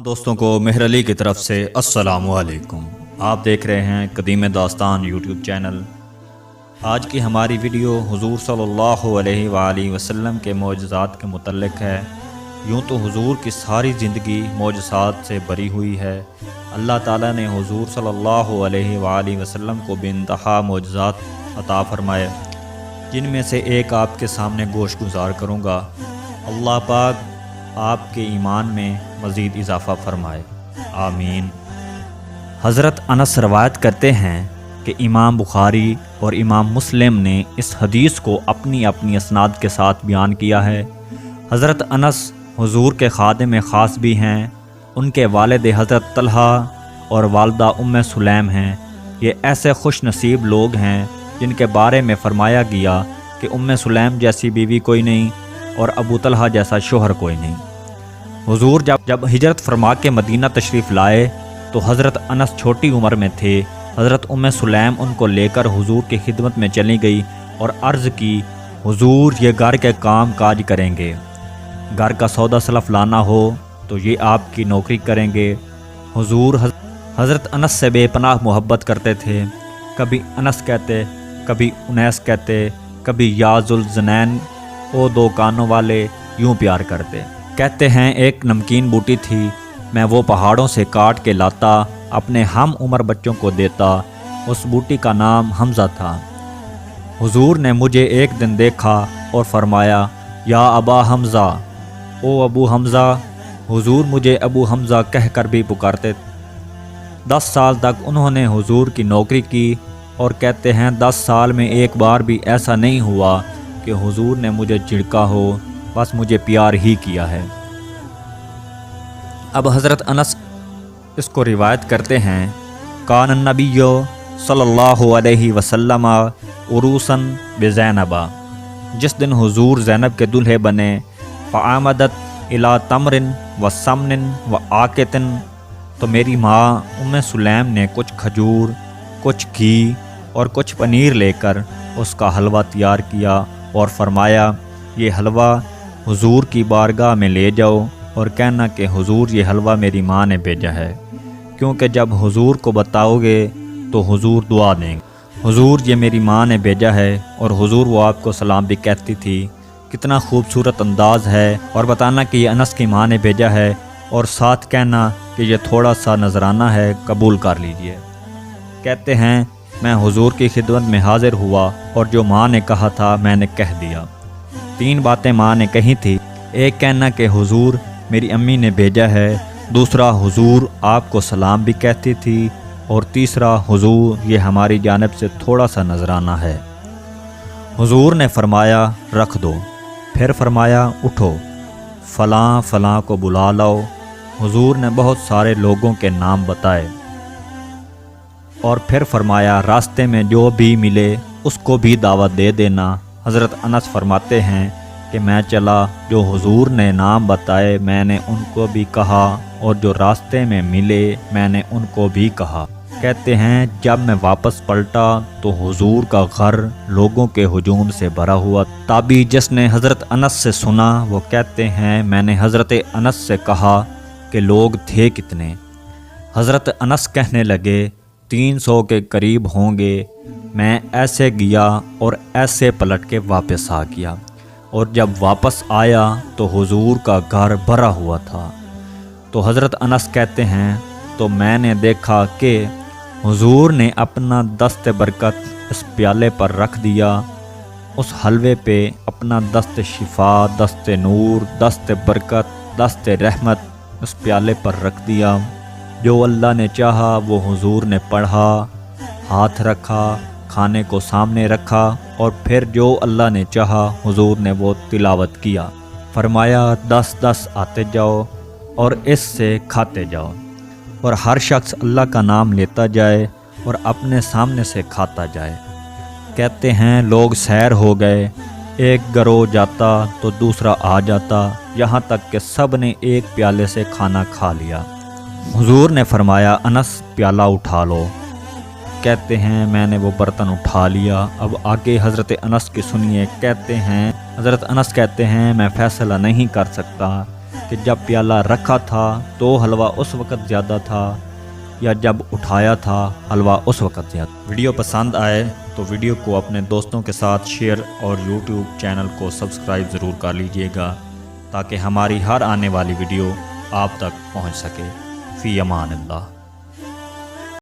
دوستوں کو مہر علی کی طرف سے السلام علیکم۔ آپ دیکھ رہے ہیں قدیم داستان یوٹیوب چینل۔ آج کی ہماری ویڈیو حضور صلی اللہ علیہ وآلہ وسلم کے معجزات کے متعلق ہے۔ یوں تو حضور کی ساری زندگی معجزات سے بری ہوئی ہے۔ اللہ تعالیٰ نے حضور صلی اللہ علیہ وآلہ وسلم کو بے انتہا معجزات عطا فرمائے، جن میں سے ایک آپ کے سامنے گوش گزار کروں گا۔ اللہ پاک آپ کے ایمان میں مزید اضافہ فرمائے، آمین۔ حضرت انس روایت کرتے ہیں کہ امام بخاری اور امام مسلم نے اس حدیث کو اپنی اپنی اسناد کے ساتھ بیان کیا ہے۔ حضرت انس حضور کے خادم خاص بھی ہیں۔ ان کے والد حضرت طلحہ اور والدہ ام سلیم ہیں۔ یہ ایسے خوش نصیب لوگ ہیں جن کے بارے میں فرمایا گیا کہ ام سلیم جیسی بیوی کوئی نہیں اور ابو طلحہ جیسا شوہر کوئی نہیں۔ حضور جب ہجرت فرما کے مدینہ تشریف لائے تو حضرت انس چھوٹی عمر میں تھے۔ حضرت ام سلیم ان کو لے کر حضور کی خدمت میں چلی گئی اور عرض کی، حضور یہ گھر کے کام کاج کریں گے، گھر کا سودا سلف لانا ہو تو یہ آپ کی نوکری کریں گے۔ حضور حضرت انس سے بے پناہ محبت کرتے تھے۔ کبھی انس کہتے، کبھی انیس کہتے، کبھی یا ذوالجنین او دو کانوں والے، یوں پیار کرتے۔ کہتے ہیں ایک نمکین بوٹی تھی، میں وہ پہاڑوں سے کاٹ کے لاتا، اپنے ہم عمر بچوں کو دیتا۔ اس بوٹی کا نام حمزہ تھا۔ حضور نے مجھے ایک دن دیکھا اور فرمایا، یا ابا حمزہ، او ابو حمزہ۔ حضور مجھے ابو حمزہ کہہ کر بھی پکارتے۔ 10 سال تک انہوں نے حضور کی نوکری کی اور کہتے ہیں 10 سال میں ایک بار بھی ایسا نہیں ہوا کہ حضور نے مجھے جھڑکا ہو، بس مجھے پیار ہی کیا ہے۔ اب حضرت انس اس کو روایت کرتے ہیں، کان النبی صلی اللہ علیہ وسلم عروساً بزینبا، جس دن حضور زینب کے دلہے بنے، فآمدت الی تمر و سمن و عاقۃ، تو میری ماں ام سلیم نے کچھ کھجور، کچھ گھی اور کچھ پنیر لے کر اس کا حلوہ تیار کیا اور فرمایا، یہ حلوہ حضور کی بارگاہ میں لے جاؤ اور کہنا کہ حضور یہ حلوہ میری ماں نے بھیجا ہے، کیونکہ جب حضور کو بتاؤ گے تو حضور دعا دیں گے، حضور یہ میری ماں نے بھیجا ہے۔ اور حضور وہ آپ کو سلام بھی کہتی تھی۔ کتنا خوبصورت انداز ہے، اور بتانا کہ یہ انس کی ماں نے بھیجا ہے اور ساتھ کہنا کہ یہ تھوڑا سا نذرانہ ہے، قبول کر لیجئے۔ کہتے ہیں میں حضور کی خدمت میں حاضر ہوا اور جو ماں نے کہا تھا میں نے کہہ دیا۔ 3 باتیں ماں نے کہی تھی، ایک کہنا کہ حضور میری امی نے بھیجا ہے، دوسرا حضور آپ کو سلام بھی کہتی تھی، اور تیسرا حضور یہ ہماری جانب سے تھوڑا سا نذرانہ ہے۔ حضور نے فرمایا رکھ دو، پھر فرمایا اٹھو، فلاں فلاں کو بلا لاؤ۔ حضور نے بہت سارے لوگوں کے نام بتائے اور پھر فرمایا راستے میں جو بھی ملے اس کو بھی دعوت دے دینا۔ حضرت انس فرماتے ہیں کہ میں چلا، جو حضور نے نام بتائے میں نے ان کو بھی کہا، اور جو راستے میں ملے میں نے ان کو بھی کہا۔ کہتے ہیں جب میں واپس پلٹا تو حضور کا گھر لوگوں کے ہجوم سے بھرا ہوا۔ تابعی جس نے حضرت انس سے سنا وہ کہتے ہیں میں نے حضرت انس سے کہا کہ لوگ تھے کتنے؟ حضرت انس کہنے لگے 300 کے قریب ہوں گے۔ میں ایسے گیا اور ایسے پلٹ کے واپس آ گیا، اور جب واپس آیا تو حضور کا گھر بھرا ہوا تھا۔ تو حضرت انس کہتے ہیں تو میں نے دیکھا کہ حضور نے اپنا دست برکت اس پیالے پر رکھ دیا، اس حلوے پہ اپنا دست شفا، دست نور، دست برکت، دست رحمت اس پیالے پر رکھ دیا۔ جو اللہ نے چاہا وہ حضور نے پڑھا، ہاتھ رکھا، کھانے کو سامنے رکھا، اور پھر جو اللہ نے چاہا حضور نے وہ تلاوت کیا۔ فرمایا 10 آتے جاؤ اور اس سے کھاتے جاؤ، اور ہر شخص اللہ کا نام لیتا جائے اور اپنے سامنے سے کھاتا جائے۔ کہتے ہیں لوگ سیر ہو گئے، ایک گروہ جاتا تو دوسرا آ جاتا، یہاں تک کہ سب نے ایک پیالے سے کھانا کھا لیا۔ حضور نے فرمایا انس پیالہ اٹھا لو۔ کہتے ہیں میں نے وہ برتن اٹھا لیا۔ اب آگے حضرت انس کی سنیے۔ کہتے ہیں حضرت انس کہتے ہیں میں فیصلہ نہیں کر سکتا کہ جب پیالہ رکھا تھا تو حلوہ اس وقت زیادہ تھا یا جب اٹھایا تھا حلوہ اس وقت زیادہ؟ ویڈیو پسند آئے تو ویڈیو کو اپنے دوستوں کے ساتھ شیئر اور یوٹیوب چینل کو سبسکرائب ضرور کر لیجئے گا تاکہ ہماری ہر آنے والی ویڈیو آپ تک پہنچ سکے۔ فی امان اللہ۔